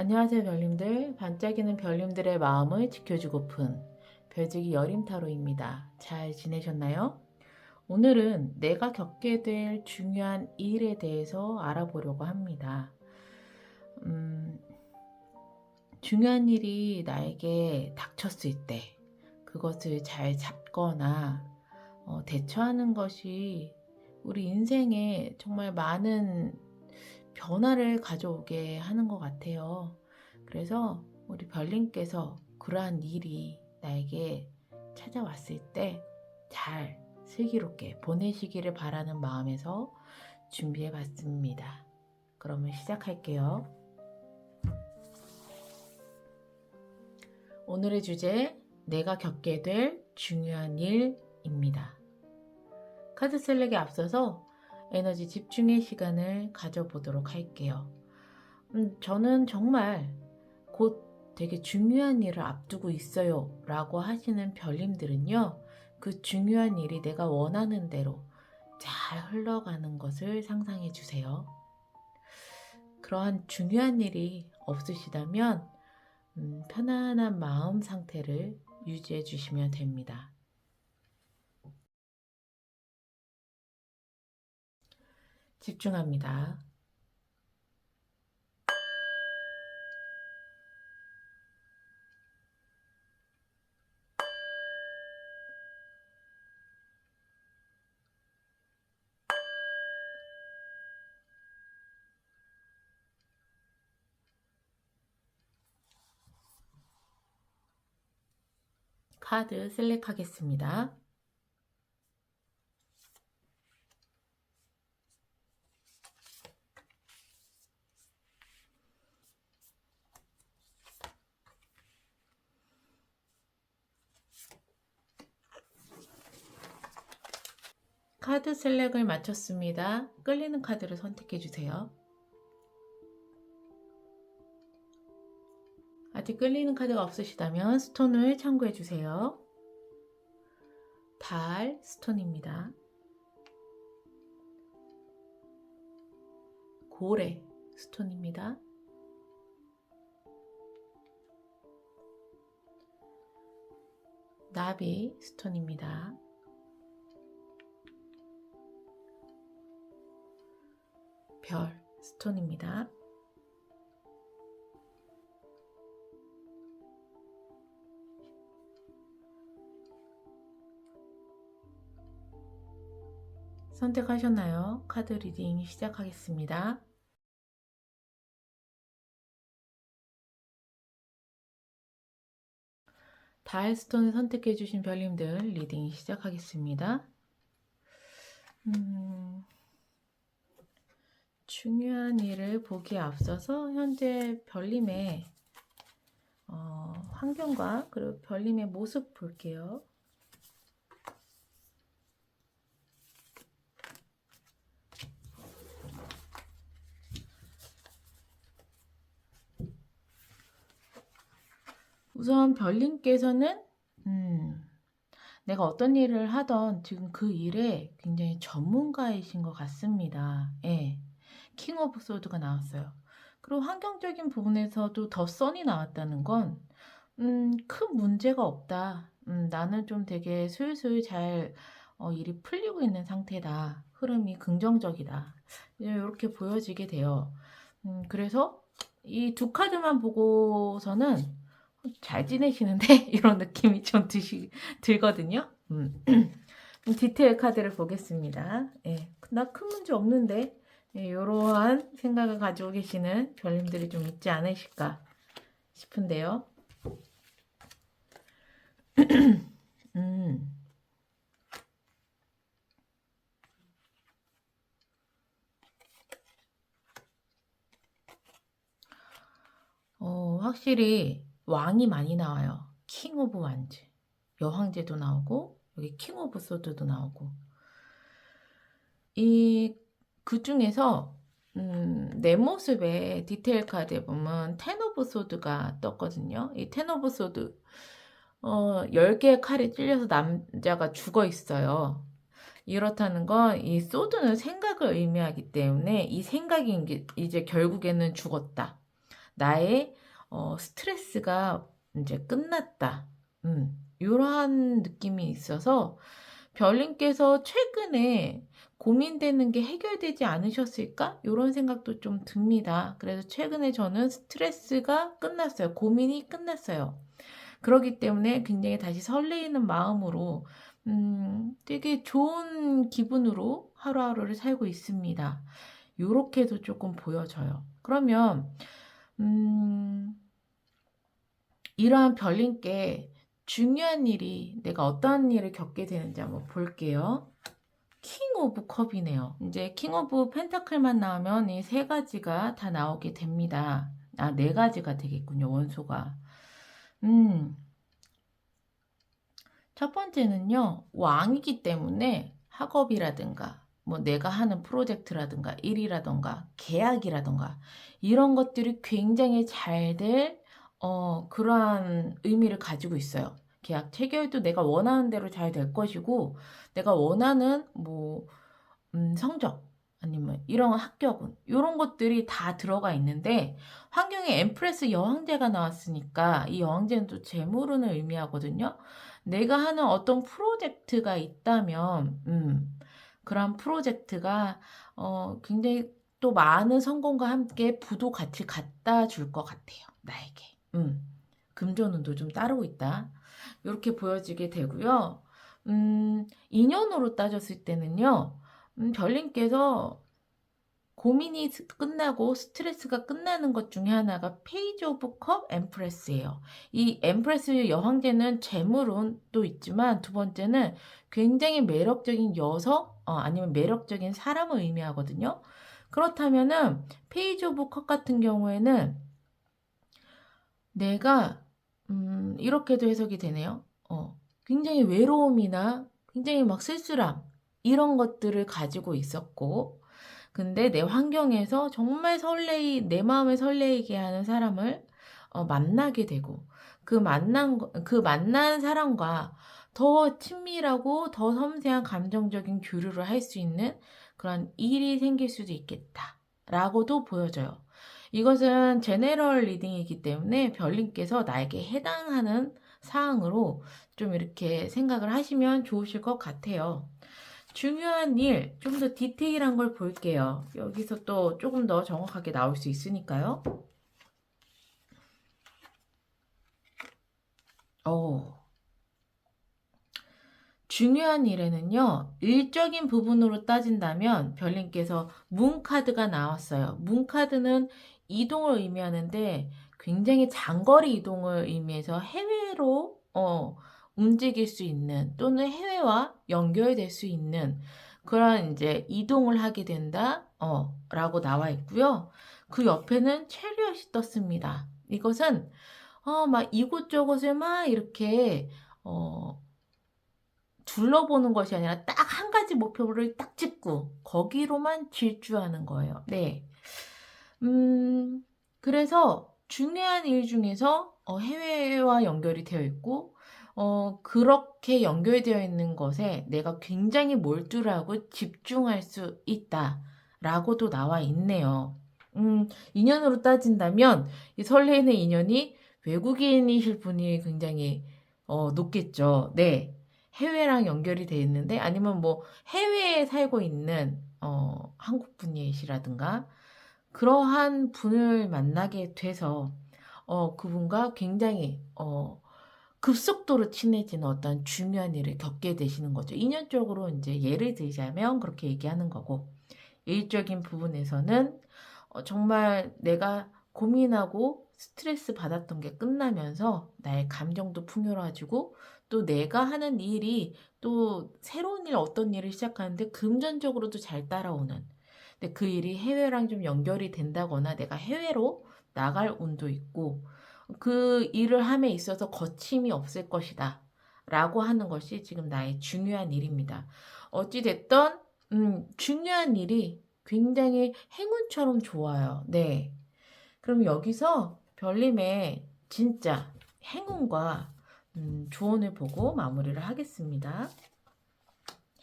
안녕하세요 별님들. 반짝이는 별님들의 마음을 지켜주고픈 별지기 여림타로입니다. 잘 지내셨나요? 오늘은 내가 겪게 될 중요한 일에 대해서 알아보려고 합니다. 음, 중요한 일이 나에게 닥쳤을 때 그것을 잘 잡거나 대처하는 것이 우리 인생에 정말 많은 변화를 가져오게 하는 것 같아요. 그래서 우리 별님께서 그러한 일이 나에게 찾아왔을 때 잘 슬기롭게 보내시기를 바라는 마음에서 준비해 봤습니다. 그러면 시작할게요. 오늘의 주제, 내가 겪게 될 중요한 일입니다. 카드 셀렉에 앞서서 에너지 집중의 시간을 가져보도록 할게요. 저는 정말 곧 되게 중요한 일을 앞두고 있어요 라고 하시는 별님들은요, 그 중요한 일이 내가 원하는 대로 잘 흘러가는 것을 상상해 주세요. 그러한 중요한 일이 없으시다면 편안한 마음 상태를 유지해 주시면 됩니다. 집중합니다. 카드 셀렉하겠습니다. 카드 셀렉을 마쳤습니다. 끌리는 카드를 선택해 주세요. 아직 끌리는 카드가 없으시다면 스톤을 참고해 주세요. 달 스톤입니다. 고래 스톤입니다. 나비 스톤입니다. 별 스톤입니다. 선택하셨나요? 카드 리딩 시작하겠습니다. 달 스톤을 선택해 주신 별님들 리딩 시작하겠습니다. 중요한 일을 보기에 앞서서 현재 별님의 환경과 그리고 별님의 모습 볼게요. 우선 별님께서는 내가 어떤 일을 하던 지금 그 일에 굉장히 전문가이신 것 같습니다. 예. 킹 오브 소드가 나왔어요. 그리고 환경적인 부분에서도 더 선이 나왔다는 건 큰 문제가 없다. 나는 좀 되게 슬슬 잘 일이 풀리고 있는 상태다. 흐름이 긍정적이다. 이렇게 보여지게 돼요. 그래서 이 두 카드만 보고서는 잘 지내시는데 이런 느낌이 좀 들거든요. 디테일 카드를 보겠습니다. 예, 나 큰 문제 없는데 예, 이러한 생각을 가지고 계시는 별님들이 좀 있지 않으실까 싶은데요. 확실히 왕이 많이 나와요. 킹 오브 완즈. 여황제도 나오고 여기 킹 오브 소드도 나오고 그 중에서 내 모습의 디테일 카드에 보면 텐 오브 소드가 떴거든요. 이 텐 오브 소드 10개의 칼이 찔려서 남자가 죽어 있어요. 이렇다는 건 이 소드는 생각을 의미하기 때문에 이 생각이 이제 결국에는 죽었다. 나의 스트레스가 이제 끝났다. 이러한 느낌이 있어서 별님께서 최근에 고민되는 게 해결되지 않으셨을까? 이런 생각도 좀 듭니다. 그래서 최근에 저는 스트레스가 끝났어요. 고민이 끝났어요. 그렇기 때문에 굉장히 다시 설레이는 마음으로 되게 좋은 기분으로 하루하루를 살고 있습니다. 요렇게도 조금 보여져요. 그러면 이러한 별님께 중요한 일이 내가 어떤 일을 겪게 되는지 한번 볼게요. 킹 오브 컵이네요. 이제 킹 오브 펜타클만 나오면 이 세 가지가 다 나오게 됩니다. 아, 네 가지가 되겠군요. 원소가. 첫 번째는요. 왕이기 때문에 학업이라든가 뭐 내가 하는 프로젝트라든가 일이라든가 계약이라든가 이런 것들이 굉장히 잘 될 그러한 의미를 가지고 있어요. 계약 체결도 내가 원하는 대로 잘 될 것이고 내가 원하는 뭐 성적 아니면 이런 합격은 이런 것들이 다 들어가 있는데 환경에 엠프레스 여왕제가 나왔으니까 이 여왕제는 또 재물운을 의미하거든요. 내가 하는 어떤 프로젝트가 있다면 그런 프로젝트가 굉장히 또 많은 성공과 함께 부도 같이 갖다 줄 것 같아요. 나에게. 금전운도 좀 따르고 있다. 이렇게 보여지게 되고요. 인연으로 따졌을 때는요. 별님께서 고민이 끝나고 스트레스가 끝나는 것 중에 하나가 페이지 오브 컵 엠프레스예요. 이 엠프레스 여왕제는 재물운도 있지만 두 번째는 굉장히 매력적인 여성 아니면 매력적인 사람을 의미하거든요. 그렇다면은 페이지 오브 컵 같은 경우에는 내가 이렇게도 해석이 되네요. 굉장히 외로움이나 굉장히 막 쓸쓸함 이런 것들을 가지고 있었고 근데 내 환경에서 정말 내 마음을 설레이게 하는 사람을 만나게 되고 그 만난 사람과 더 친밀하고 더 섬세한 감정적인 교류를 할 수 있는 그런 일이 생길 수도 있겠다라고도 보여져요. 이것은 제네럴 리딩이기 때문에 별님께서 나에게 해당하는 사항으로 좀 이렇게 생각을 하시면 좋으실 것 같아요. 중요한 일, 좀 더 디테일한 걸 볼게요. 여기서 또 조금 더 정확하게 나올 수 있으니까요. 중요한 일에는요, 일적인 부분으로 따진다면 별님께서 문카드가 나왔어요. 문카드는 이동을 의미하는데 굉장히 장거리 이동을 의미해서 해외로 움직일 수 있는 또는 해외와 연결될 수 있는 그런 이제 이동을 하게 된다 라고 나와 있고요. 그 옆에는 체리엇이 떴습니다. 이것은 막 이곳저곳을 막 이렇게 둘러보는 것이 아니라 딱 한 가지 목표를 딱 찍고 거기로만 질주하는 거예요. 네. 그래서 중요한 일 중에서 해외와 연결이 되어 있고 그렇게 연결되어 있는 것에 내가 굉장히 몰두하고 집중할 수 있다라고도 나와 있네요. 인연으로 따진다면 이 설레이는 인연이 외국인이실 분이 굉장히 높겠죠. 네. 해외랑 연결이 돼 있는데 아니면 뭐 해외에 살고 있는 한국 분이시라든가 그러한 분을 만나게 돼서 그분과 굉장히 급속도로 친해지는 어떤 중요한 일을 겪게 되시는 거죠. 인연적으로 이제 예를 들자면 그렇게 얘기하는 거고 일적인 부분에서는 정말 내가 고민하고 스트레스 받았던 게 끝나면서 나의 감정도 풍요로워지고 또 내가 하는 일이 또 새로운 어떤 일을 시작하는데 금전적으로도 잘 따라오는 근데 그 일이 해외랑 좀 연결이 된다거나 내가 해외로 나갈 운도 있고 그 일을 함에 있어서 거침이 없을 것이다 라고 하는 것이 지금 나의 중요한 일입니다. 어찌됐던 중요한 일이 굉장히 행운처럼 좋아요. 네. 그럼 여기서 별님의 진짜 행운과 조언을 보고 마무리를 하겠습니다.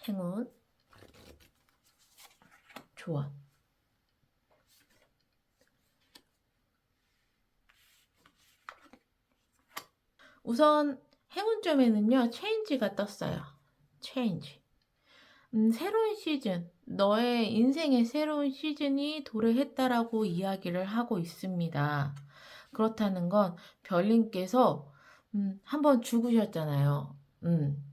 행운, 조언. 우선 행운점에는요, 체인지가 떴어요. 체인지. 새로운 시즌, 너의 인생의 새로운 시즌이 도래했다라고 이야기를 하고 있습니다. 그렇다는 건 별님께서 한번 죽으셨잖아요.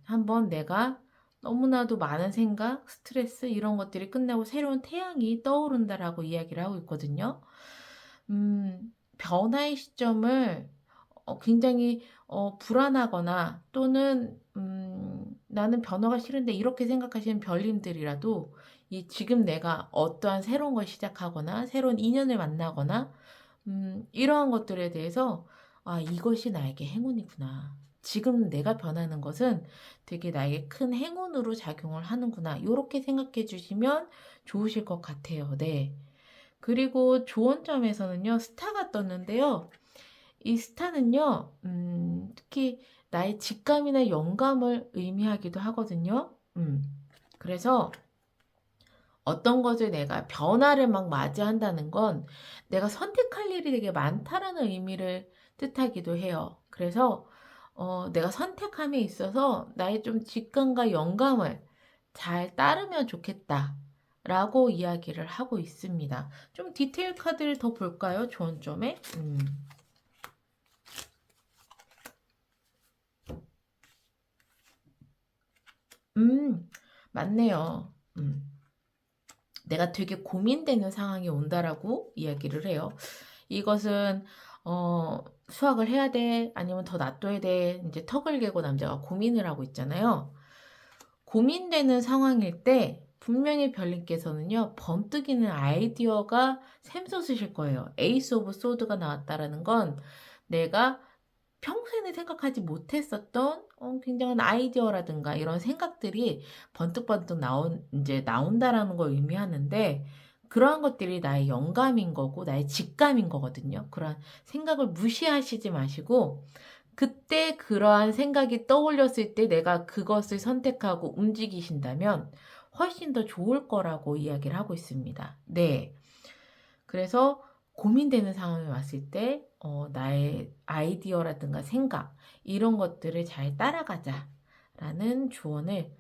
한번 내가 너무나도 많은 생각, 스트레스 이런 것들이 끝나고 새로운 태양이 떠오른다라고 이야기를 하고 있거든요. 변화의 시점을 굉장히 불안하거나 또는 나는 변화가 싫은데 이렇게 생각하시는 별님들이라도 지금 내가 어떠한 새로운 걸 시작하거나 새로운 인연을 만나거나 이러한 것들에 대해서 이것이 나에게 행운이구나. 지금 내가 변하는 것은 되게 나에게 큰 행운으로 작용을 하는구나. 이렇게 생각해 주시면 좋으실 것 같아요. 네. 그리고 좋은 점에서는요, 스타가 떴는데요. 이 스타는요, 특히 나의 직감이나 영감을 의미하기도 하거든요. 그래서 어떤 것을 내가 변화를 막 맞이한다는 건 내가 선택할 일이 되게 많다라는 의미를 뜻하기도 해요. 그래서 내가 선택함에 있어서 나의 좀 직감과 영감을 잘 따르면 좋겠다. 라고 이야기를 하고 있습니다. 좀 디테일 카드를 더 볼까요? 좋은 점에. 맞네요. 내가 되게 고민되는 상황이 온다라고 이야기를 해요. 이것은 수학을 해야 돼? 아니면 더 놔둬야 돼? 이제 턱을 개고 남자가 고민을 하고 있잖아요. 고민되는 상황일 때 분명히 별님께서는요, 번뜩이는 아이디어가 샘솟으실 거예요. 에이스 오브 소드가 나왔다라는 건 내가 평소에는 생각하지 못했었던 굉장한 아이디어라든가 이런 생각들이 번뜩번뜩 이제 나온다라는 걸 의미하는데, 그러한 것들이 나의 영감인 거고 나의 직감인 거거든요. 그러한 생각을 무시하시지 마시고 그때 그러한 생각이 떠올렸을 때 내가 그것을 선택하고 움직이신다면 훨씬 더 좋을 거라고 이야기를 하고 있습니다. 네. 그래서 고민되는 상황이 왔을 때 나의 아이디어라든가 생각 이런 것들을 잘 따라가자라는 조언을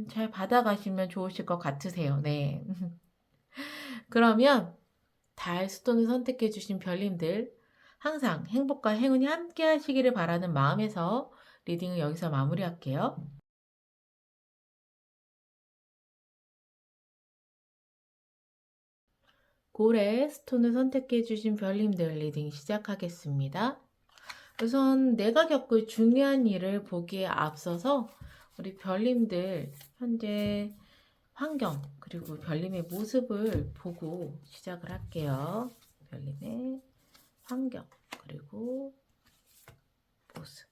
잘 받아가시면 좋으실 것 같으세요. 네. 그러면 달스톤을 선택해 주신 별님들 항상 행복과 행운이 함께 하시기를 바라는 마음에서 리딩을 여기서 마무리할게요. 고래 스톤을 선택해 주신 별님들 리딩 시작하겠습니다. 우선 내가 겪을 중요한 일을 보기에 앞서서 우리 별님들 현재 환경 그리고 별님의 모습을 보고 시작을 할게요. 별님의 환경 그리고 모습.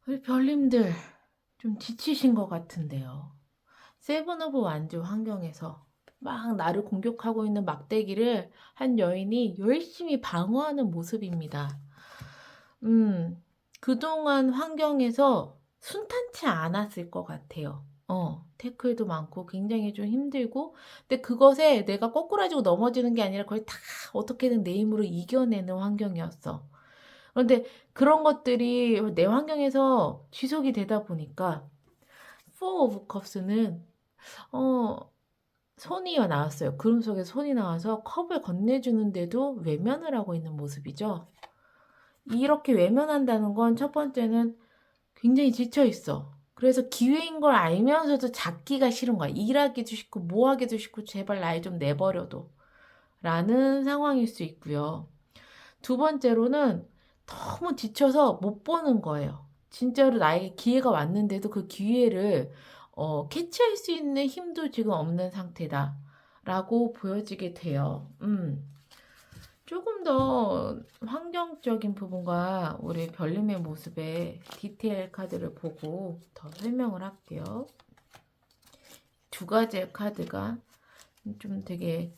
우리 별님들 좀 지치신 것 같은데요. 세븐 오브 완즈 환경에서 막 나를 공격하고 있는 막대기를 한 여인이 열심히 방어하는 모습입니다. 그동안 환경에서 순탄치 않았을 것 같아요. 태클도 많고 굉장히 좀 힘들고, 근데 그것에 내가 꼬꾸라지고 넘어지는 게 아니라 거의 다 어떻게든 내 힘으로 이겨내는 환경이었어. 그런데 그런 것들이 내 환경에서 지속이 되다 보니까 Four of Cups는 손이 나왔어요. 구름 속에 손이 나와서 컵을 건네주는데도 외면을 하고 있는 모습이죠. 이렇게 외면한다는 건 첫 번째는 굉장히 지쳐 있어. 그래서 기회인 걸 알면서도 잡기가 싫은 거야. 일하기도 싫고 뭐 하기도 싫고 제발 날 좀 내버려둬. 라는 상황일 수 있고요. 두 번째로는 너무 지쳐서 못 보는 거예요. 진짜로 나에게 기회가 왔는데도 그 기회를 캐치할 수 있는 힘도 지금 없는 상태다. 라고 보여지게 돼요. 조금 더 환경적인 부분과 우리 별님의 모습의 디테일 카드를 보고 더 설명을 할게요. 두 가지의 카드가 좀 되게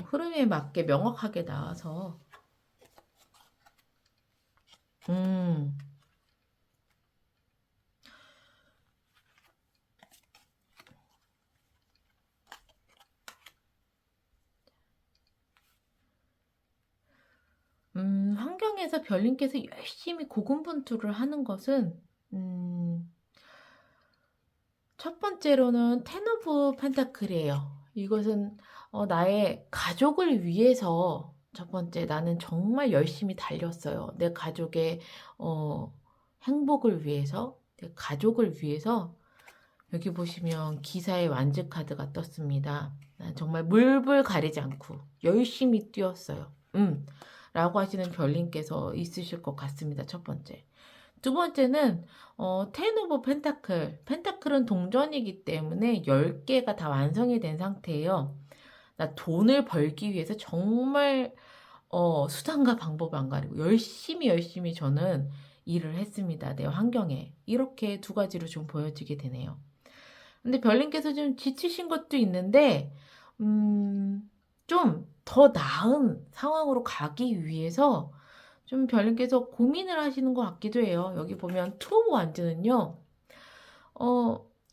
흐름에 맞게 명확하게 나와서 음, 상황에서 별님께서 열심히 고군분투를 하는 것은 첫 번째로는 텐 오브 펜타클이에요. 이것은 나의 가족을 위해서 첫 번째 나는 정말 열심히 달렸어요. 내 가족의 행복을 위해서, 내 가족을 위해서. 여기 보시면 기사의 완즈 카드가 떴습니다. 난 정말 물불 가리지 않고 열심히 뛰었어요. 라고 하시는 별님께서 있으실 것 같습니다. 첫 번째. 두 번째는 텐 오브 펜타클. 펜타클은 동전이기 때문에 10개가 다 완성이 된 상태예요. 나 돈을 벌기 위해서 정말 수단과 방법을 안 가리고 열심히 저는 일을 했습니다. 내 환경에. 이렇게 두 가지로 좀 보여지게 되네요. 근데 별님께서 좀 지치신 것도 있는데 좀 더 나은 상황으로 가기 위해서 좀 별님께서 고민을 하시는 것 같기도 해요. 여기 보면 투 오브 완즈는요.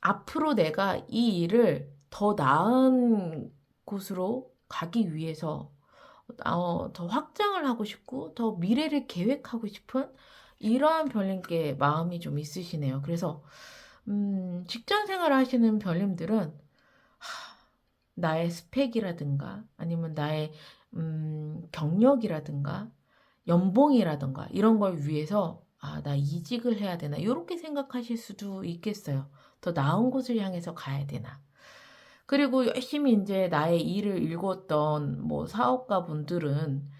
앞으로 내가 이 일을 더 나은 곳으로 가기 위해서 더 확장을 하고 싶고 더 미래를 계획하고 싶은 이러한 별님께 마음이 좀 있으시네요. 그래서 직장 생활을 하시는 별님들은 나의 스펙이라든가 아니면 나의 경력이라든가 연봉이라든가 이런 걸 위해서 나 이직을 해야 되나 이렇게 생각하실 수도 있겠어요. 더 나은 곳을 향해서 가야 되나. 그리고 열심히 이제 나의 일을 일궜던 뭐 사업가 분들은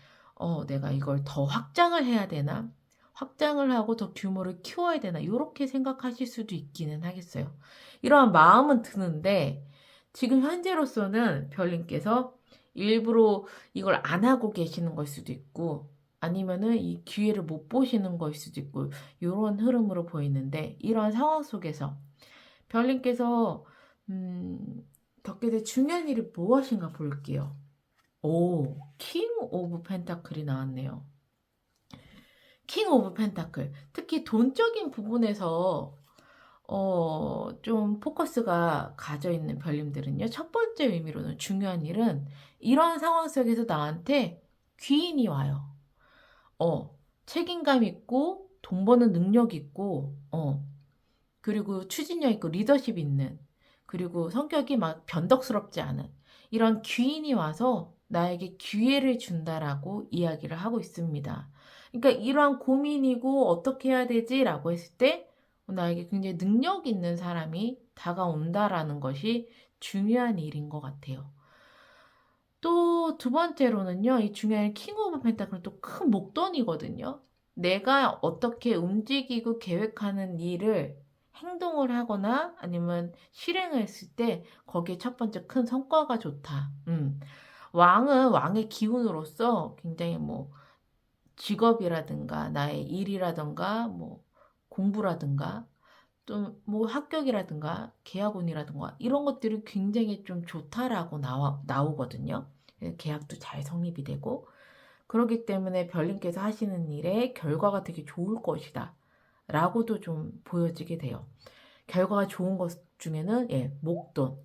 내가 이걸 더 확장을 해야 되나? 확장을 하고 더 규모를 키워야 되나? 이렇게 생각하실 수도 있기는 하겠어요. 이러한 마음은 드는데 지금 현재로서는 별님께서 일부러 이걸 안 하고 계시는 걸 수도 있고 아니면은 이 기회를 못 보시는 걸 수도 있고 이런 흐름으로 보이는데 이러한 상황 속에서 별님께서 겪게 될 중요한 일이 무엇인가 볼게요. 오, 킹 오브 펜타클이 나왔네요. 킹 오브 펜타클. 특히 돈적인 부분에서 좀 포커스가 가져 있는 별님들은요. 첫 번째 의미로는 중요한 일은 이런 상황 속에서 나한테 귀인이 와요. 책임감 있고 돈 버는 능력 있고 그리고 추진력 있고 리더십 있는 그리고 성격이 막 변덕스럽지 않은 이런 귀인이 와서 나에게 기회를 준다라고 이야기를 하고 있습니다. 그러니까 이러한 고민이고 어떻게 해야 되지라고 했을 때 나에게 굉장히 능력 있는 사람이 다가온다라는 것이 중요한 일인 것 같아요. 또 두 번째로는요, 이 중요한 킹 오브 펜타클은 또 큰 목돈이거든요. 내가 어떻게 움직이고 계획하는 일을 행동을 하거나 아니면 실행을 했을 때 거기에 첫 번째 큰 성과가 좋다. 왕은 왕의 기운으로서 굉장히 뭐 직업이라든가 나의 일이라든가 뭐 공부라든가 또 뭐 합격이라든가 계약운이라든가 이런 것들이 굉장히 좀 좋다라고 나오거든요. 계약도 잘 성립이 되고 그렇기 때문에 별님께서 하시는 일의 결과가 되게 좋을 것이다 라고도 좀 보여지게 돼요. 결과가 좋은 것 중에는 목돈,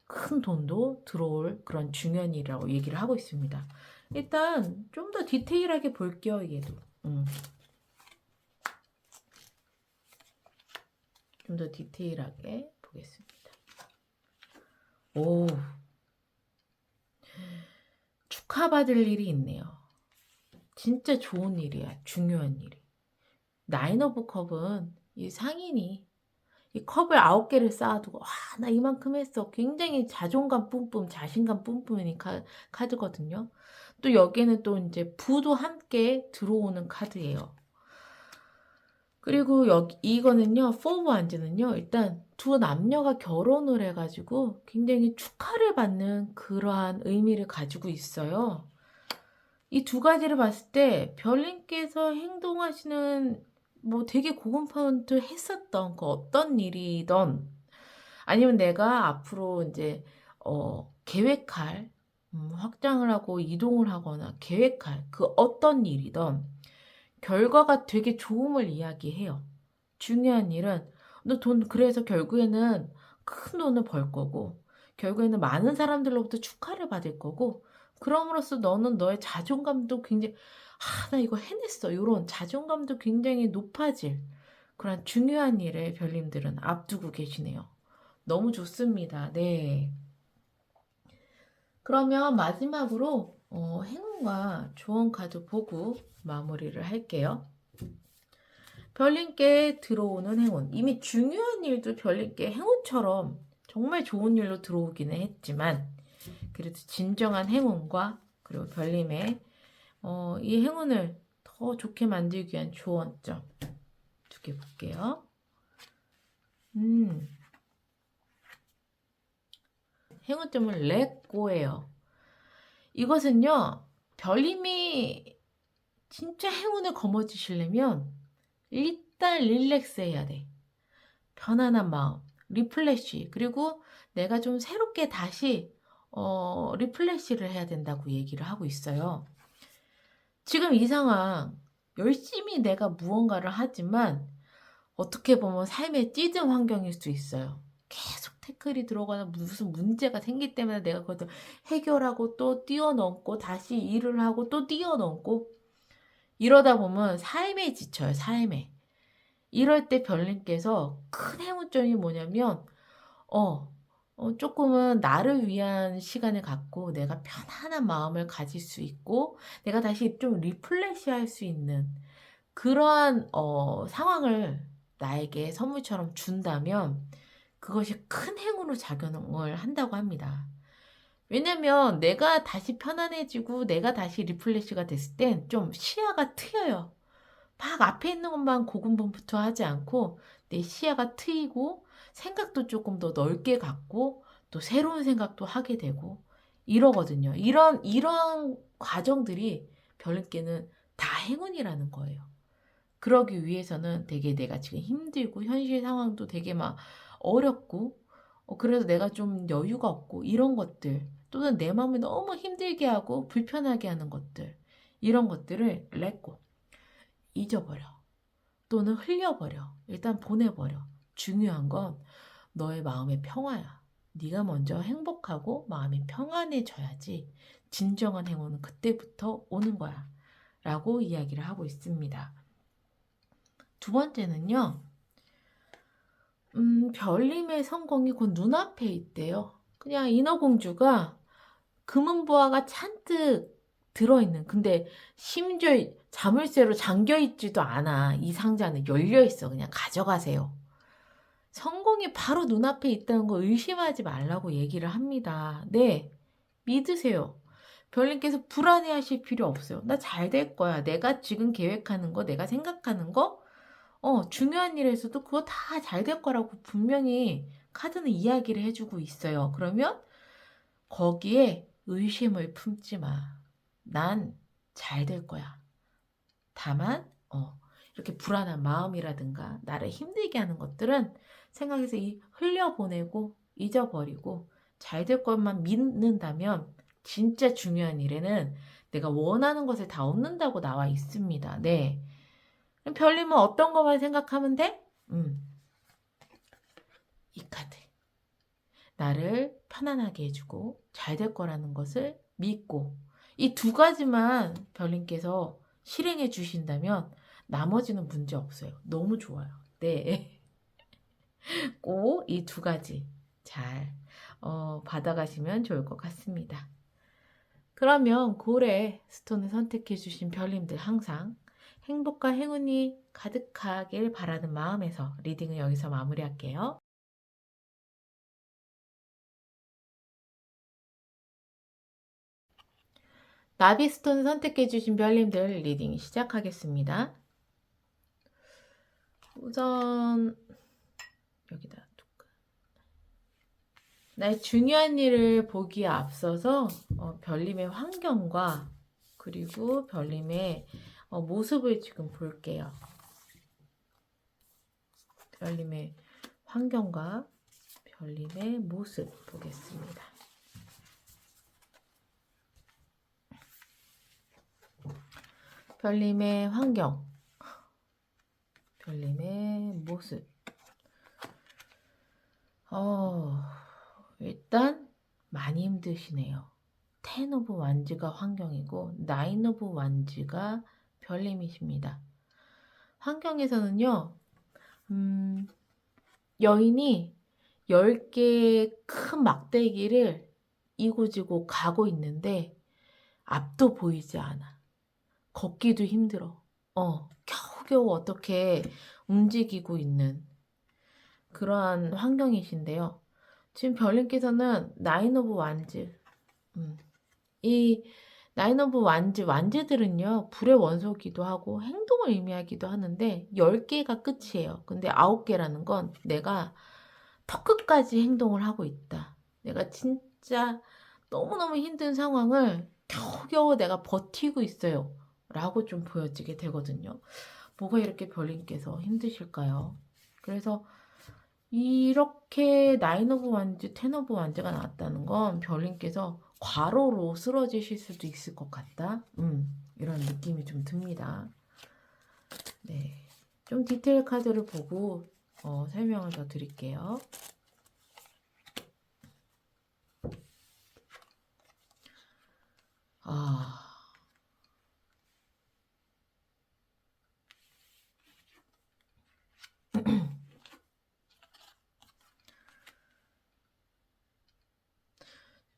큰 돈도 들어올 그런 중요한 일이라고 얘기를 하고 있습니다. 일단 좀 더 디테일하게 볼게요. 얘도 좀 더 디테일하게 보겠습니다. 오, 축하받을 일이 있네요. 진짜 좋은 일이야. 중요한 일이. 나인 오브 컵은 이 상인이 이 컵을 9개를 쌓아두고 나 이만큼 했어. 굉장히 자존감 뿜뿜, 자신감 뿜뿜인 카드거든요. 또 여기에는 또 이제 부도 함께 들어오는 카드예요. 그리고 이거는요, 포브 안즈는요, 일단 두 남녀가 결혼을 해가지고 굉장히 축하를 받는 그러한 의미를 가지고 있어요. 이 두 가지를 봤을 때 별님께서 행동하시는 뭐 되게 고군분투 했었던 그 어떤 일이던 아니면 내가 앞으로 이제 계획할 확장을 하고 이동을 하거나 계획할 그 어떤 일이던 결과가 되게 좋음을 이야기해요. 중요한 일은 너 돈 그래서 결국에는 큰 돈을 벌 거고 결국에는 많은 사람들로부터 축하를 받을 거고 그럼으로써 너는 너의 자존감도 굉장히 아, 나 이거 해냈어. 이런 자존감도 굉장히 높아질 그런 중요한 일에 별님들은 앞두고 계시네요. 너무 좋습니다. 네. 그러면 마지막으로 행운과 조언 카드 보고 마무리를 할게요. 별님께 들어오는 행운. 이미 중요한 일도 별님께 행운처럼 정말 좋은 일로 들어오기는 했지만 그래도 진정한 행운과 그리고 별님의 이 행운을 더 좋게 만들기 위한 조언점 두 개 볼게요. 행운점은 렛고예요. 이것은요, 별님이 진짜 행운을 거머쥐시려면 일단 릴렉스 해야 돼. 편안한 마음, 리플레시, 그리고 내가 좀 새롭게 다시 리플레시를 해야 된다고 얘기를 하고 있어요. 지금 이 상황, 열심히 내가 무언가를 하지만 어떻게 보면 삶의 찌든 환경일 수 있어요. 계속 태클이 들어가나 무슨 문제가 생기 때문에 내가 그것을 해결하고 또 뛰어넘고 다시 일을 하고 또 뛰어넘고 이러다 보면 삶에 지쳐요. 삶에. 이럴 때 별님께서 큰 행운점이 뭐냐면 조금은 나를 위한 시간을 갖고 내가 편안한 마음을 가질 수 있고 내가 다시 좀 리플레시 할 수 있는 그러한 상황을 나에게 선물처럼 준다면 그것이 큰 행운으로 작용을 한다고 합니다. 왜냐면 내가 다시 편안해지고 내가 다시 리플레시가 됐을 땐 좀 시야가 트여요. 막 앞에 있는 것만 고군분투 하지 않고 내 시야가 트이고 생각도 조금 더 넓게 갖고 또 새로운 생각도 하게 되고 이러거든요. 이런 과정들이 별님께는 다 행운이라는 거예요. 그러기 위해서는 되게 내가 지금 힘들고 현실 상황도 되게 막 어렵고 그래서 내가 좀 여유가 없고 이런 것들 또는 내 마음을 너무 힘들게 하고 불편하게 하는 것들 이런 것들을 렛고 잊어버려 또는 흘려버려 일단 보내버려 중요한 건 너의 마음의 평화야. 네가 먼저 행복하고 마음이 평안해져야지 진정한 행운은 그때부터 오는 거야 라고 이야기를 하고 있습니다. 두 번째는요. 별님의 성공이 곧 눈앞에 있대요. 그냥 인어공주가 금은보화가 잔뜩 들어있는 근데 심지어 자물쇠로 잠겨있지도 않아. 이 상자는 열려있어. 그냥 가져가세요. 성공이 바로 눈앞에 있다는 거 의심하지 말라고 얘기를 합니다. 네, 믿으세요. 별님께서 불안해하실 필요 없어요. 나 잘 될 거야. 내가 지금 계획하는 거, 내가 생각하는 거 중요한 일에서도 그거 다 잘 될 거라고 분명히 카드는 이야기를 해주고 있어요. 그러면 거기에 의심을 품지 마. 난 잘 될 거야. 다만, 이렇게 불안한 마음이라든가 나를 힘들게 하는 것들은 생각해서 흘려보내고 잊어버리고 잘 될 것만 믿는다면 진짜 중요한 일에는 내가 원하는 것을 다 얻는다고 나와 있습니다. 네. 별님은 어떤 것만 생각하면 돼? 이 카드. 나를 편안하게 해주고 잘 될 거라는 것을 믿고 이 두 가지만 별님께서 실행해 주신다면 나머지는 문제 없어요. 너무 좋아요. 네. 꼭 이 두 가지 잘 받아가시면 좋을 것 같습니다. 그러면 고래 스톤을 선택해 주신 별님들 항상 행복과 행운이 가득하길 바라는 마음에서 리딩을 여기서 마무리할게요. 나비스톤 선택해 주신 별님들 리딩 시작하겠습니다. 우선 여기다 나의 중요한 일을 보기에 앞서서 별님의 환경과 그리고 별님의 모습을 지금 볼게요. 별님의 환경과 별님의 모습 보겠습니다. 별님의 환경, 별님의 모습. 일단 많이 힘드시네요. 텐 오브 완즈가 환경이고 나인 오브 완즈가 별님이십니다. 환경에서는요. 여인이 10개의 큰 막대기를 이고지고 가고 있는데 앞도 보이지 않아. 걷기도 힘들어. 겨우겨우 어떻게 움직이고 있는 그러한 환경이신데요. 지금 별님께서는 나인 오브 완즈. 이 나인 오브 완즈들은요, 불의 원소기도 하고 행동을 의미하기도 하는데 10개가 끝이에요. 근데 9개라는 건 내가 턱 끝까지 행동을 하고 있다. 내가 진짜 너무너무 힘든 상황을 겨우겨우 내가 버티고 있어요. 라고 좀 보여지게 되거든요. 뭐가 이렇게 별님께서 힘드실까요? 그래서 이렇게 나인 오브 완즈, 텐 오브 완즈가 나왔다는 건 별님께서 과로로 쓰러지실 수도 있을 것 같다. 이런 느낌이 좀 듭니다. 네, 좀 디테일 카드를 보고 설명을 더 드릴게요.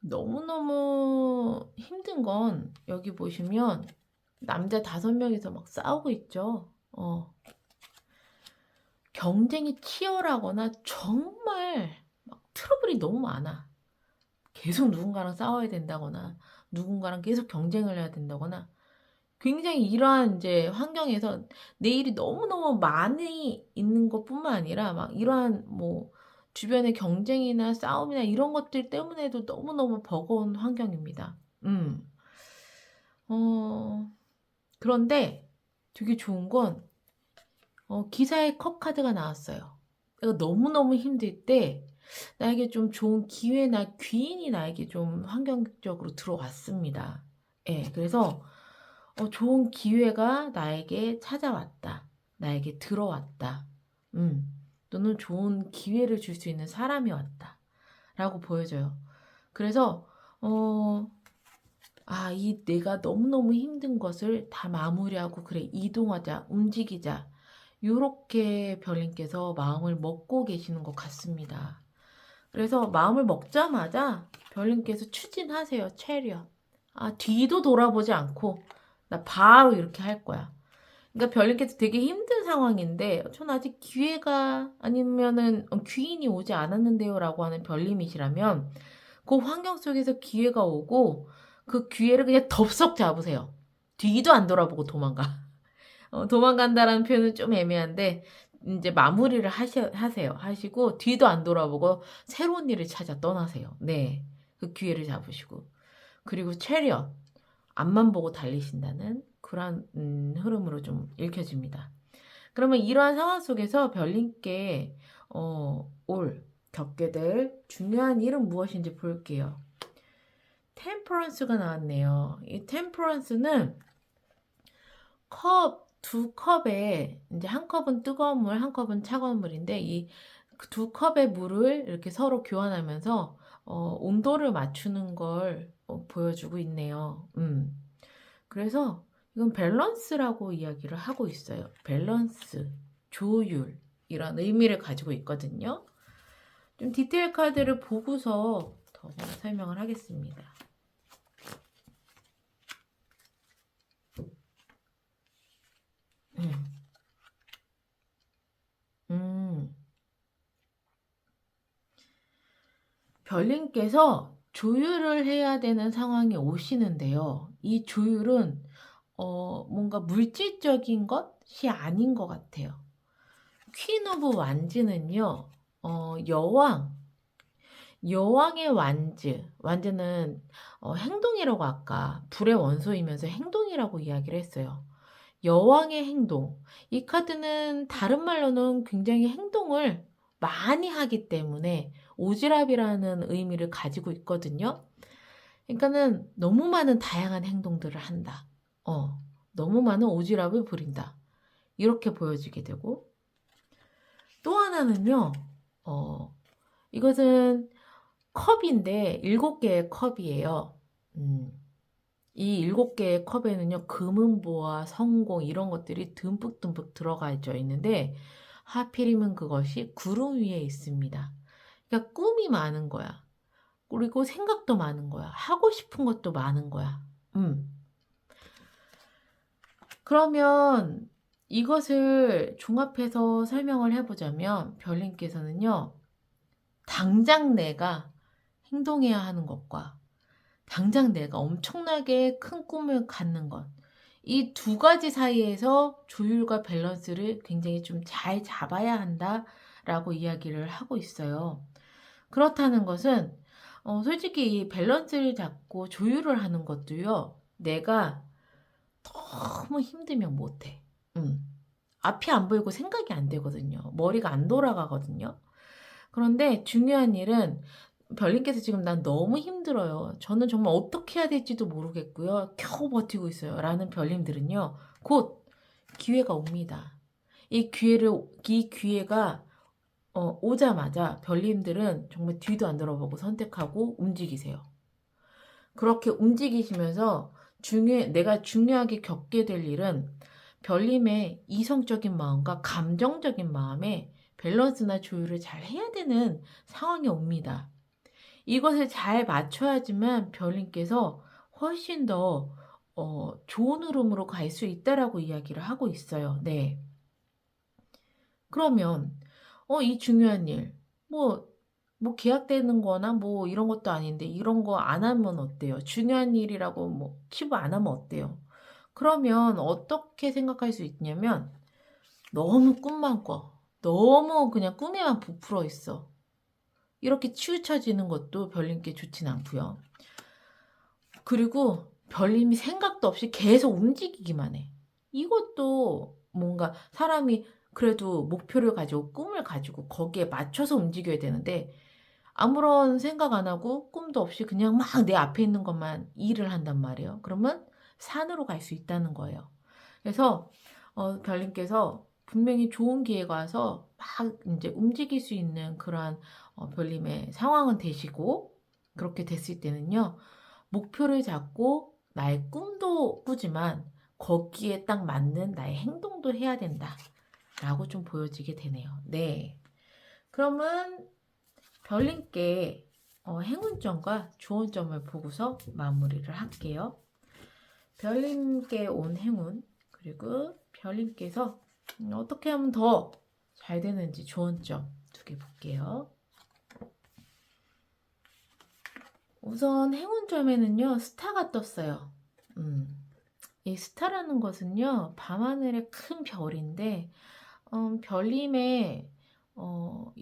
너무너무 힘든 건 여기 보시면 남자 5명이서 막 싸우고 있죠. 경쟁이 치열하거나 정말 막 트러블이 너무 많아. 계속 누군가랑 싸워야 된다거나 누군가랑 계속 경쟁을 해야 된다거나 굉장히 이러한 이제 환경에서 내 일이 너무너무 많이 있는 것뿐만 아니라 막 이러한 뭐 주변의 경쟁이나 싸움이나 이런 것들 때문에도 너무너무 버거운 환경입니다. 그런데 되게 좋은 건 기사에 컵 카드가 나왔어요. 내가 너무너무 힘들 때 나에게 좀 좋은 기회나 귀인이 나에게 좀 환경적으로 들어왔습니다. 예, 그래서 좋은 기회가 나에게 찾아왔다. 나에게 들어왔다. 너는 좋은 기회를 줄 수 있는 사람이 왔다. 라고 보여져요. 그래서 이 내가 너무너무 힘든 것을 다 마무리하고 그래 이동하자, 움직이자. 요렇게 별님께서 마음을 먹고 계시는 것 같습니다. 그래서 마음을 먹자마자 별님께서 추진하세요. 체리엇. 뒤도 돌아보지 않고 나 바로 이렇게 할 거야. 그러니까 별님께서 되게 힘든 상황인데 전 아직 기회가 아니면은 귀인이 오지 않았는데요 라고 하는 별님이시라면 그 환경 속에서 기회가 오고 그 기회를 그냥 덥석 잡으세요. 뒤도 안 돌아보고 도망가. 도망간다라는 표현은 좀 애매한데 이제 마무리를 하세요. 하시고 뒤도 안 돌아보고 새로운 일을 찾아 떠나세요. 네, 그 기회를 잡으시고 그리고 체리엇 앞만 보고 달리신다는 그런 흐름으로 좀 읽혀집니다. 그러면 이러한 상황 속에서 별님께 올 겪게 될 중요한 일은 무엇인지 볼게요. 템퍼런스가 나왔네요. 이 템퍼런스는 두 컵에 이제 한 컵은 뜨거운 물, 한 컵은 차가운 물인데 이 두 컵의 물을 이렇게 서로 교환하면서 온도를 맞추는 걸 보여주고 있네요. 그래서 이건 밸런스라고 이야기를 하고 있어요. 밸런스, 조율 이런 의미를 가지고 있거든요. 좀 디테일 카드를 보고서 더 설명을 하겠습니다. 별님께서 조율을 해야 되는 상황이 오시는데요. 이 조율은 뭔가 물질적인 것이 아닌 것 같아요. 퀸 오브 완즈는요. 여왕의 완즈는 행동이라고 아까 불의 원소이면서 행동이라고 이야기를 했어요. 여왕의 행동. 이 카드는 다른 말로는 굉장히 행동을 많이 하기 때문에 오지랖이라는 의미를 가지고 있거든요. 그러니까는 너무 많은 다양한 행동들을 한다. 너무 많은 오지랖을 부린다. 이렇게 보여지게 되고 또 하나는요. 이것은 컵인데 7개의 컵이에요. 이 7개의 컵에는요, 금은보화, 성공 이런 것들이 듬뿍듬뿍 들어가져 있는데 하필이면 그것이 구름 위에 있습니다. 그러니까 꿈이 많은 거야. 그리고 생각도 많은 거야. 하고 싶은 것도 많은 거야. 그러면 이것을 종합해서 설명을 해보자면 별님께서는요, 당장 내가 행동해야 하는 것과 당장 내가 엄청나게 큰 꿈을 갖는 것, 이 두 가지 사이에서 조율과 밸런스를 굉장히 좀 잘 잡아야 한다라고 이야기를 하고 있어요. 그렇다는 것은 솔직히 이 밸런스를 잡고 조율을 하는 것도요, 내가 너무 힘들면 못해. 앞이 안 보이고 생각이 안 되거든요. 머리가 안 돌아가거든요. 그런데 중요한 일은 별님께서 지금 난 너무 힘들어요. 저는 정말 어떻게 해야 될지도 모르겠고요. 겨우 버티고 있어요. 라는 별님들은요. 곧 기회가 옵니다. 이 기회가 오자마자 별님들은 정말 뒤도 안 돌아보고 선택하고 움직이세요. 그렇게 움직이시면서 내가 중요하게 겪게 될 일은 별님의 이성적인 마음과 감정적인 마음에 밸런스나 조율을 잘 해야 되는 상황이 옵니다. 이것을 잘 맞춰야지만 별님께서 훨씬 더 좋은 흐름으로 갈 수 있다라고 이야기를 하고 있어요. 네. 그러면 이 중요한 일, 뭐 계약되는 거나 뭐 이런 것도 아닌데 이런 거 안 하면 어때요? 중요한 일이라고 뭐 치부 안 하면 어때요? 그러면 어떻게 생각할 수 있냐면 너무 꿈만 꿔. 너무 그냥 꿈에만 부풀어 있어. 이렇게 치우쳐지는 것도 별님께 좋진 않고요. 그리고 별님이 생각도 없이 계속 움직이기만 해. 이것도 뭔가 사람이 그래도 목표를 가지고 꿈을 가지고 거기에 맞춰서 움직여야 되는데 아무런 생각 안 하고 꿈도 없이 그냥 막 내 앞에 있는 것만 일을 한단 말이에요. 그러면 산으로 갈 수 있다는 거예요. 그래서 별님께서 분명히 좋은 기회가 와서 막 이제 움직일 수 있는 그러한 별님의 상황은 되시고 그렇게 됐을 때는요. 목표를 잡고 나의 꿈도 꾸지만 거기에 딱 맞는 나의 행동도 해야 된다. 라고 좀 보여지게 되네요. 네. 그러면 별님께 행운점과 좋은 점을 보고서 마무리를 할게요. 별님께 온 행운, 그리고 별님께서 어떻게 하면 더 잘 되는지 좋은 점 2개 볼게요. 우선 행운점에는요, 스타가 떴어요. 이 스타라는 것은요, 밤하늘의 큰 별인데, 별님의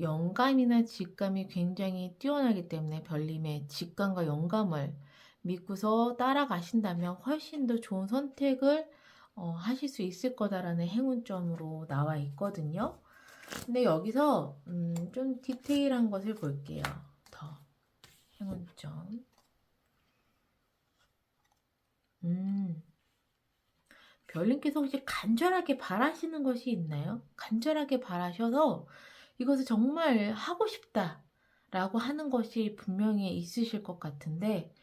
영감이나 직감이 굉장히 뛰어나기 때문에 별님의 직감과 영감을 믿고서 따라가신다면 훨씬 더 좋은 선택을 하실 수 있을 거다라는 행운점으로 나와 있거든요. 근데 여기서 좀 디테일한 것을 볼게요. 더 행운점. 별님께서 혹시 간절하게 바라시는 것이 있나요? 간절하게 바라셔서 이것을 정말 하고 싶다라고 하는 것이 분명히 있으실 것 같은데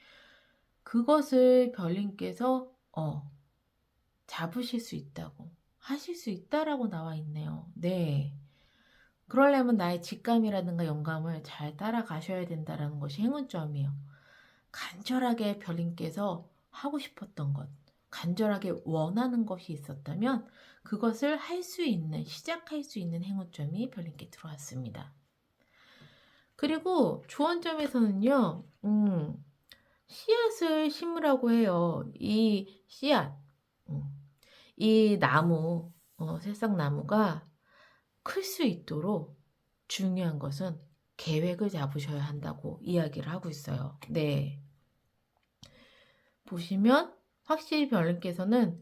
그것을 별님께서 잡으실 수 있다고 하실 수 있다라고 나와 있네요. 네. 그러려면 나의 직감이라든가 영감을 잘 따라가셔야 된다라는 것이 행운점이에요. 간절하게 별님께서 하고 싶었던 것, 간절하게 원하는 것이 있었다면 그것을 할 수 있는, 시작할 수 있는 행운점이 별님께 들어왔습니다. 그리고 조언점에서는요, 씨앗을 심으라고 해요. 이 씨앗, 이 나무, 새싹나무가 클 수 있도록 중요한 것은 계획을 잡으셔야 한다고 이야기를 하고 있어요. 네. 보시면 확실히 별님께서는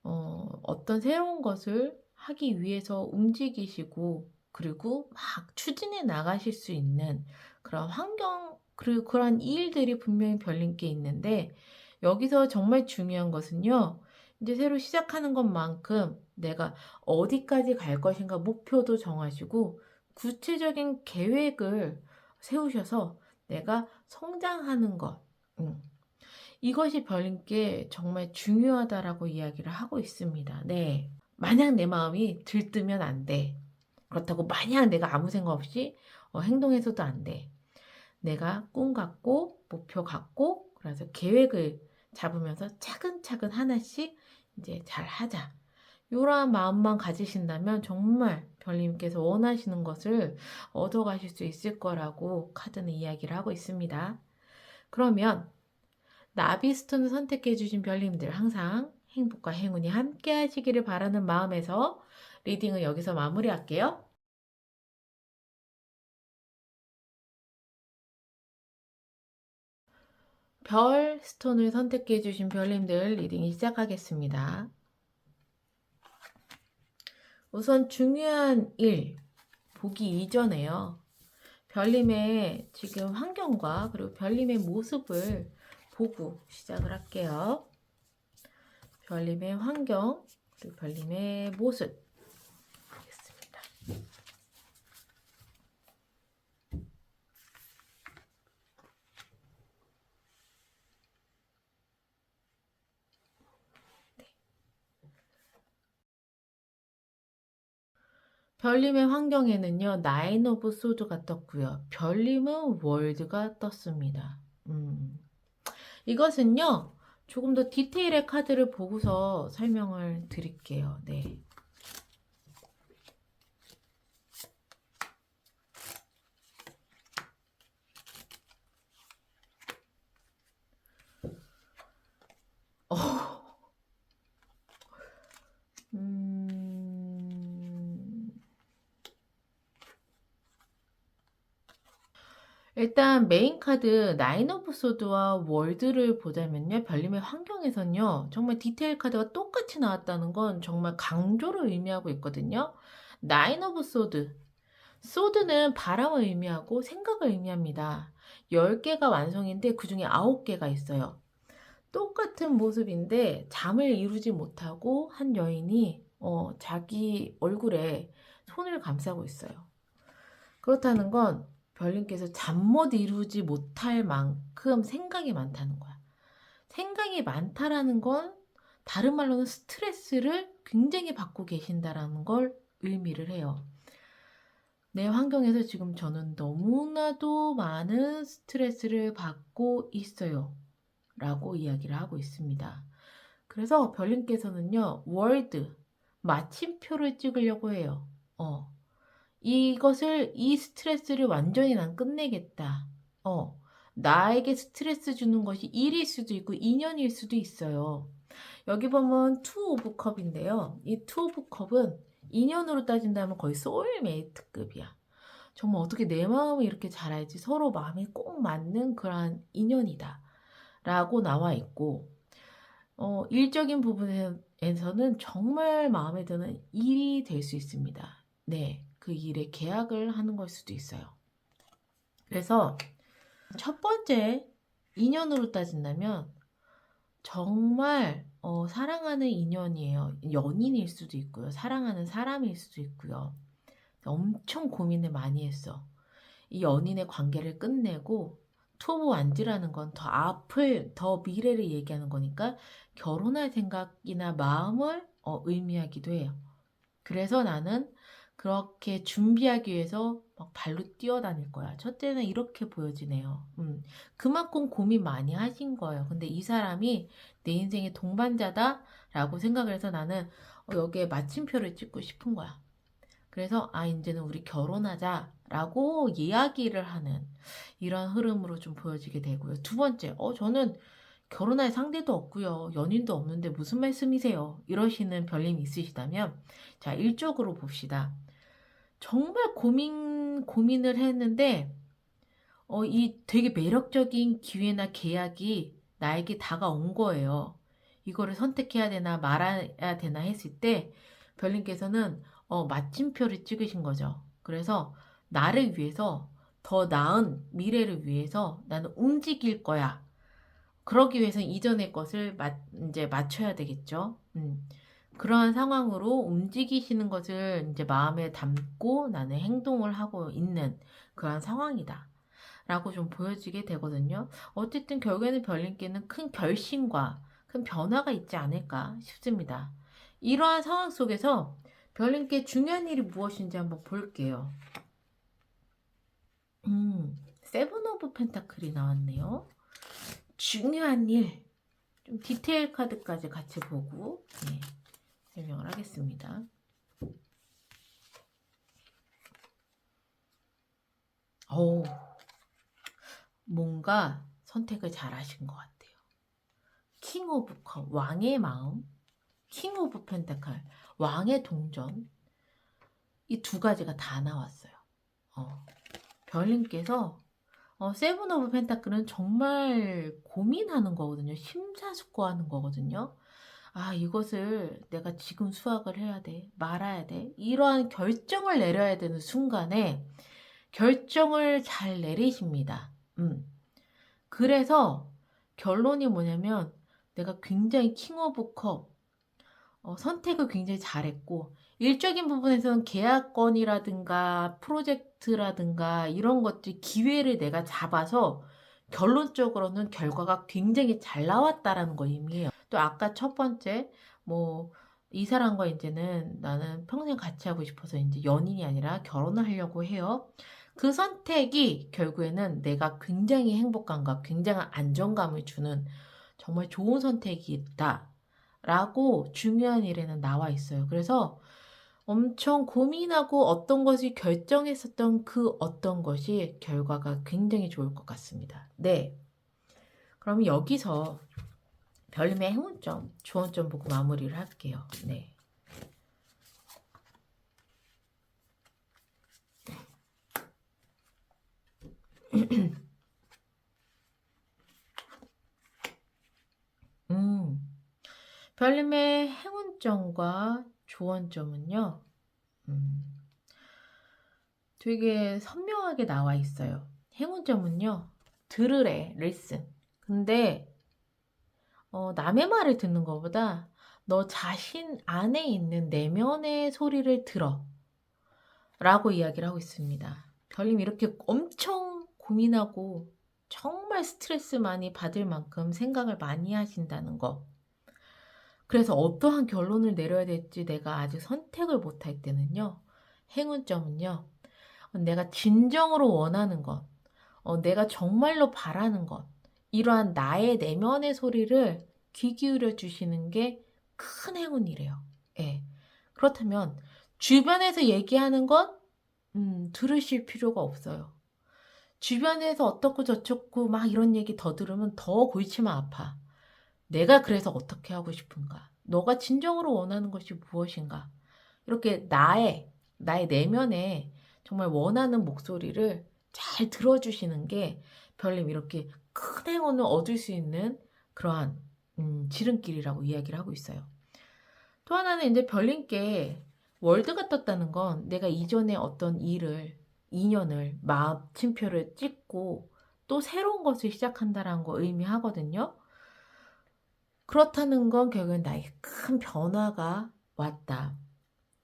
어떤 새로운 것을 하기 위해서 움직이시고 그리고 막 추진해 나가실 수 있는 그런 환경 그리고 그런 일들이 분명히 별님께 있는데 여기서 정말 중요한 것은요. 이제 새로 시작하는 것만큼 내가 어디까지 갈 것인가 목표도 정하시고 구체적인 계획을 세우셔서 내가 성장하는 것 이것이 별님께 정말 중요하다라고 이야기를 하고 있습니다. 네. 마냥 내 마음이 들뜨면 안 돼. 그렇다고 마냥 내가 아무 생각 없이 행동해서도 안 돼. 내가 꿈 갖고 목표 갖고 그래서 계획을 잡으면서 차근차근 하나씩 이제 잘 하자. 이러한 마음만 가지신다면 정말 별님께서 원하시는 것을 얻어가실 수 있을 거라고 카드는 이야기를 하고 있습니다. 그러면 나비스톤을 선택해 주신 별님들 항상 행복과 행운이 함께 하시기를 바라는 마음에서 리딩을 여기서 마무리할게요. 별 스톤을 선택해 주신 별님들 리딩이 시작하겠습니다. 우선 중요한 일 보기 이전에요. 별님의 지금 환경과 그리고 별님의 모습을 보고 시작을 할게요. 별님의 환경 그리고 별님의 모습 보겠습니다. 별님의 환경에는요, 나인 오브 소드가 떴고요. 별님은 월드가 떴습니다. 이것은요, 조금 더 디테일의 카드를 보고서 설명을 드릴게요. 네. 일단 메인 카드 나인 오브 소드와 월드를 보자면요. 별님의 환경에선요. 정말 디테일 카드가 똑같이 나왔다는 건 정말 강조를 의미하고 있거든요. 나인 오브 소드. 소드는 바람을 의미하고 생각을 의미합니다. 10개가 완성인데 그중에 9개가 있어요. 똑같은 모습인데 잠을 이루지 못하고 한 여인이 자기 얼굴에 손을 감싸고 있어요. 그렇다는 건 별님께서 잠 못 이루지 못할 만큼 생각이 많다는 거야. 생각이 많다라는 건 다른 말로는 스트레스를 굉장히 받고 계신다라는 걸 의미를 해요. 내 환경에서 지금 저는 너무나도 많은 스트레스를 받고 있어요. 라고 이야기를 하고 있습니다. 그래서 별님께서는요, 월드, 마침표를 찍으려고 해요. 이 스트레스를 완전히 난 끝내겠다. 나에게 스트레스 주는 것이 일일 수도 있고 인연일 수도 있어요. 여기 보면 투 오브 컵인데요. 이 투 오브 컵은 인연으로 따진다면 거의 소울메이트급이야. 정말 어떻게 내 마음을 이렇게 잘 알지? 서로 마음이 꼭 맞는 그러한 인연이다. 라고 나와 있고, 일적인 부분에서는 정말 마음에 드는 일이 될 수 있습니다. 네, 그 일에 계약을 하는 걸 수도 있어요. 그래서 첫 번째 인연으로 따진다면 정말 사랑하는 인연이에요. 연인일 수도 있고요. 사랑하는 사람일 수도 있고요. 엄청 고민을 많이 했어. 이 연인의 관계를 끝내고 투브 완지라는 건 더 앞을, 더 미래를 얘기하는 거니까 결혼할 생각이나 마음을 의미하기도 해요. 그래서 나는 그렇게 준비하기 위해서 막 발로 뛰어다닐 거야. 첫째는 이렇게 보여지네요. 그만큼 고민 많이 하신 거예요. 근데 이 사람이 내 인생의 동반자다라고 생각을 해서 나는 여기에 마침표를 찍고 싶은 거야. 그래서 이제는 우리 결혼하자라고 이야기를 하는 이런 흐름으로 좀 보여지게 되고요. 두 번째, 저는 결혼할 상대도 없고요. 연인도 없는데 무슨 말씀이세요? 이러시는 별님이 있으시다면 자, 일적으로 봅시다. 정말 고민을 했는데 이 되게 매력적인 기회나 계약이 나에게 다가온 거예요. 이거를 선택해야 되나 말아야 되나 했을 때 별님께서는 마침표를 찍으신 거죠. 그래서 나를 위해서 더 나은 미래를 위해서 나는 움직일 거야. 그러기 위해서는 이전의 것을 이제 맞춰야 되겠죠. 그러한 상황으로 움직이시는 것을 이제 마음에 담고 나는 행동을 하고 있는 그러한 상황이다. 라고 좀 보여지게 되거든요. 어쨌든 결국에는 별님께는 큰 결심과 큰 변화가 있지 않을까 싶습니다. 이러한 상황 속에서 별님께 중요한 일이 무엇인지 한번 볼게요. 세븐 오브 펜타클이 나왔네요. 중요한 일, 좀 디테일 카드까지 같이 보고 네, 설명을 하겠습니다. 오, 뭔가 선택을 잘 하신 것 같아요. 킹 오브 컵, 왕의 마음, 킹 오브 펜타클, 왕의 동전, 이 두 가지가 다 나왔어요. 별님께서 세븐 오브 펜타클은 정말 고민하는 거거든요. 심사숙고하는 거거든요. 아, 이것을 내가 지금 수확을 해야 돼, 말아야 돼, 이러한 결정을 내려야 되는 순간에 결정을 잘 내리십니다. 그래서 결론이 뭐냐면 내가 굉장히 킹 오브 컵 선택을 굉장히 잘했고, 일적인 부분에서는 계약건이라든가 프로젝트라든가 이런 것들 기회를 내가 잡아서 결론적으로는 결과가 굉장히 잘 나왔다라는 거 의미해요. 또 아까 첫 번째 이 사람과 이제는 나는 평생 같이 하고 싶어서 이제 연인이 아니라 결혼을 하려고 해요. 그 선택이 결국에는 내가 굉장히 행복감과 굉장한 안정감을 주는 정말 좋은 선택이 있다. 라고 중요한 일에는 나와 있어요. 그래서 엄청 고민하고 어떤 것이 결정했었던 그 어떤 것이 결과가 굉장히 좋을 것 같습니다. 네. 그럼 여기서 별님의 행운점, 조언점 보고 마무리를 할게요. 네. 별님의 행운점과 조언점은요, 되게 선명하게 나와 있어요. 행운점은요, 들으래, listen. 근데, 남의 말을 듣는 것보다 너 자신 안에 있는 내면의 소리를 들어. 라고 이야기를 하고 있습니다. 별님 이렇게 엄청 고민하고 정말 스트레스 많이 받을 만큼 생각을 많이 하신다는 거. 그래서 어떠한 결론을 내려야 될지 내가 아직 선택을 못할 때는요. 행운점은요. 내가 진정으로 원하는 것, 내가 정말로 바라는 것, 이러한 나의 내면의 소리를 귀 기울여 주시는 게 큰 행운이래요. 예. 그렇다면 주변에서 얘기하는 것 들으실 필요가 없어요. 주변에서 어떻고 저쩌고 막 이런 얘기 더 들으면 더 골치만 아파. 내가 그래서 어떻게 하고 싶은가? 너가 진정으로 원하는 것이 무엇인가? 이렇게 나의 내면에 정말 원하는 목소리를 잘 들어주시는 게 별님 이렇게 큰 행운을 얻을 수 있는 그러한 지름길이라고 이야기를 하고 있어요. 또 하나는 이제 별님께 월드가 떴다는 건 내가 이전에 어떤 인연을, 마침표를 찍고 또 새로운 것을 시작한다는 거 의미하거든요. 그렇다는 건 결국엔 나에게 큰 변화가 왔다.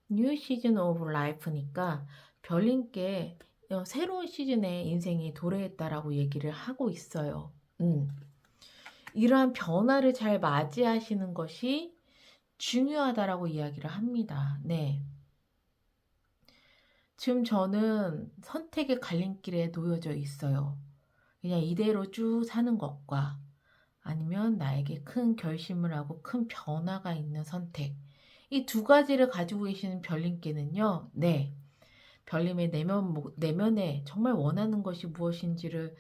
뉴 시즌 오브 라이프니까 별님께 새로운 시즌의 인생이 도래했다라고 얘기를 하고 있어요. 이러한 변화를 잘 맞이하시는 것이 중요하다라고 이야기를 합니다. 네. 지금 저는 선택의 갈림길에 놓여져 있어요. 그냥 이대로 쭉 사는 것과 아니면 나에게 큰 결심을 하고 큰 변화가 있는 선택. 이 두 가지를 가지고 계시는 별님께는요. 네. 별님의 내면에 정말 원하는 것이 무엇인지를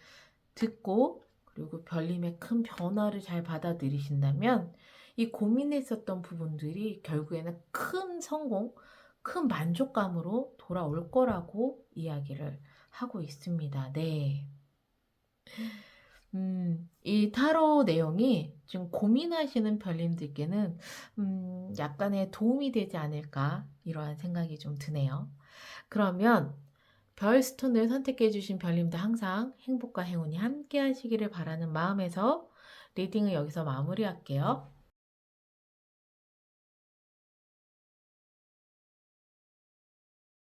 듣고 그리고 별님의 큰 변화를 잘 받아들이신다면 이 고민했었던 부분들이 결국에는 큰 성공, 큰 만족감으로 돌아올 거라고 이야기를 하고 있습니다. 네. 이 타로 내용이 지금 고민하시는 별님들께는 약간의 도움이 되지 않을까 이러한 생각이 좀 드네요. 그러면 별 스톤을 선택해 주신 별님들 항상 행복과 행운이 함께 하시기를 바라는 마음에서 리딩을 여기서 마무리할게요.